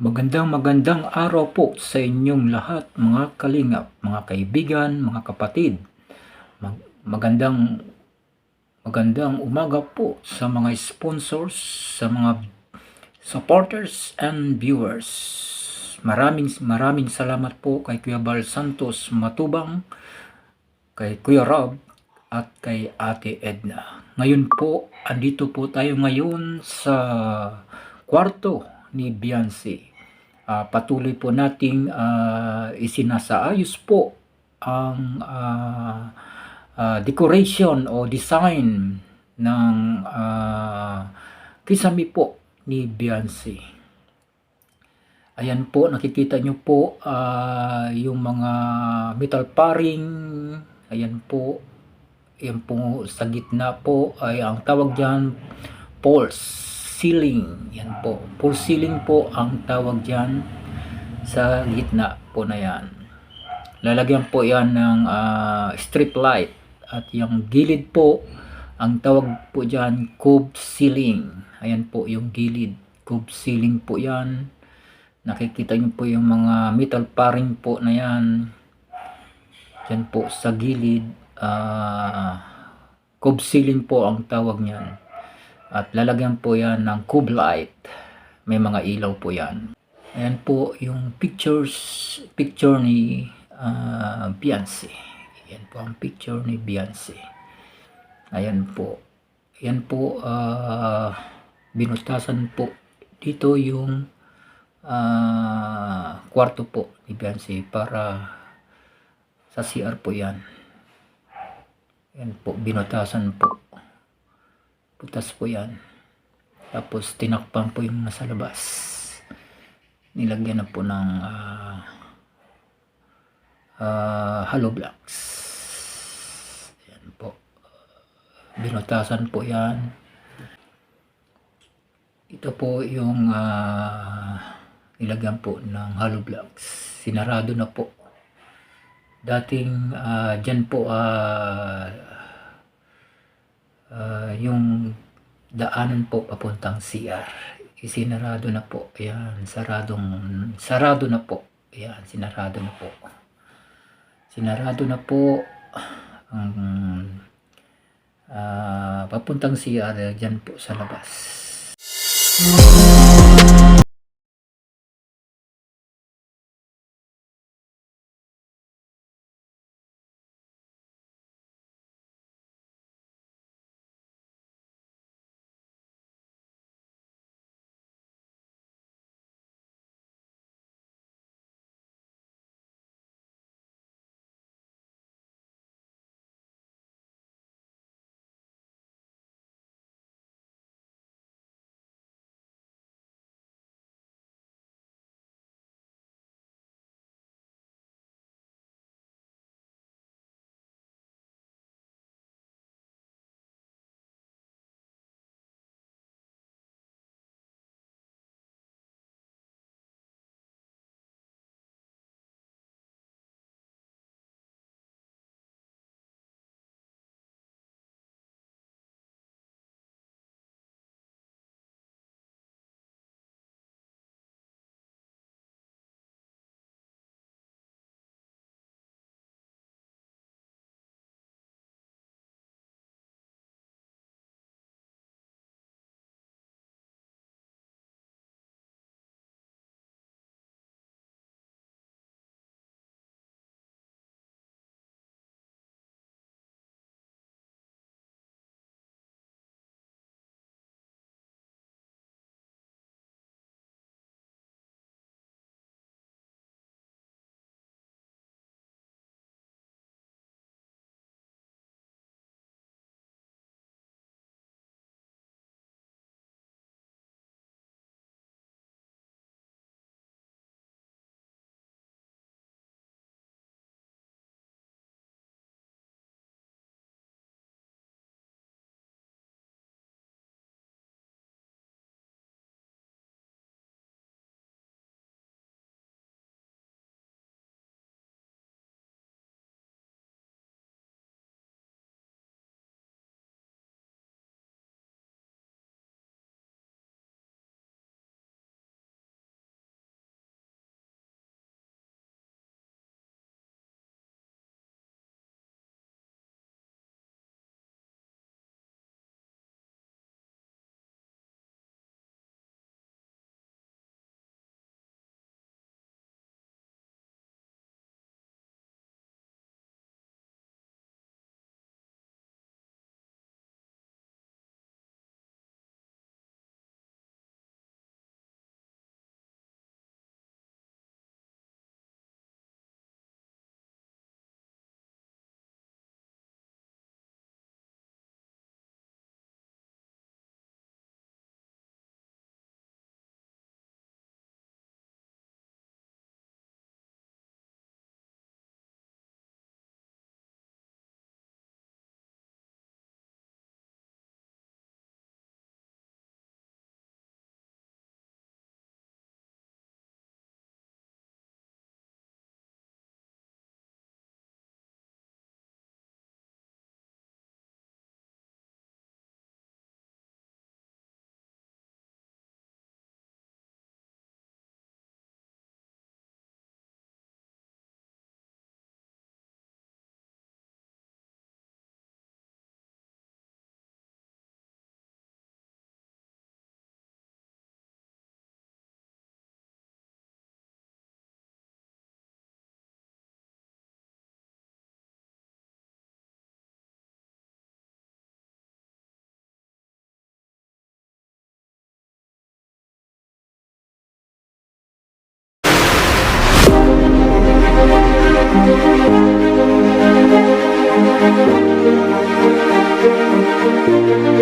Magandang araw po sa inyong lahat mga kalingap, mga kaibigan, mga kapatid. Magandang umaga po sa mga sponsors, sa mga supporters and viewers. Maraming salamat po kay Kuya Bal Santos Matubang, kay Kuya Rob, at kay Ate Edna. Ngayon po, andito po tayo ngayon sa kwarto ni Beyonce. Patuloy po nating isinasaayos po ang decoration o design ng kisame po ni Beyonce. Ayan po, nakikita nyo po yung mga metal paring. Ayan po, yan po sa gitna po ay ang tawag dyan false ceiling. Yan po, false ceiling po ang tawag dyan sa gitna po na yan. Lalagyan po yan ng strip light, at yung gilid po ang tawag po dyan cube ceiling. Ayan po yung gilid, cube ceiling po yan. Nakikita nyo po yung mga metal paring po na yan. Yan po sa gilid, cube ceiling po ang tawag niyan. At lalagyan po yan ng cube light. May mga ilaw po yan. Ayan po yung picture ni Beyonce. Ayan po ang picture ni Beyonce. Ayan po. Ayan po, binutasan po dito yung kwarto po ni Beyonce para sa CR po yan. Ayan po, binutasan po. Butas po yan. Tapos tinakpan po yung nasa labas. Nilagyan na po ng hollow blocks. Ayan po. Binutasan po yan. Ito po yung nilagyan po ng hollow blocks. Sinarado na po. Dating dyan po yung daanan po papuntang CR. Isinarado na po. Ayan, sarado na po. Ayan, sinarado na po. Sinarado na po ang papuntang CR dyan po sa labas.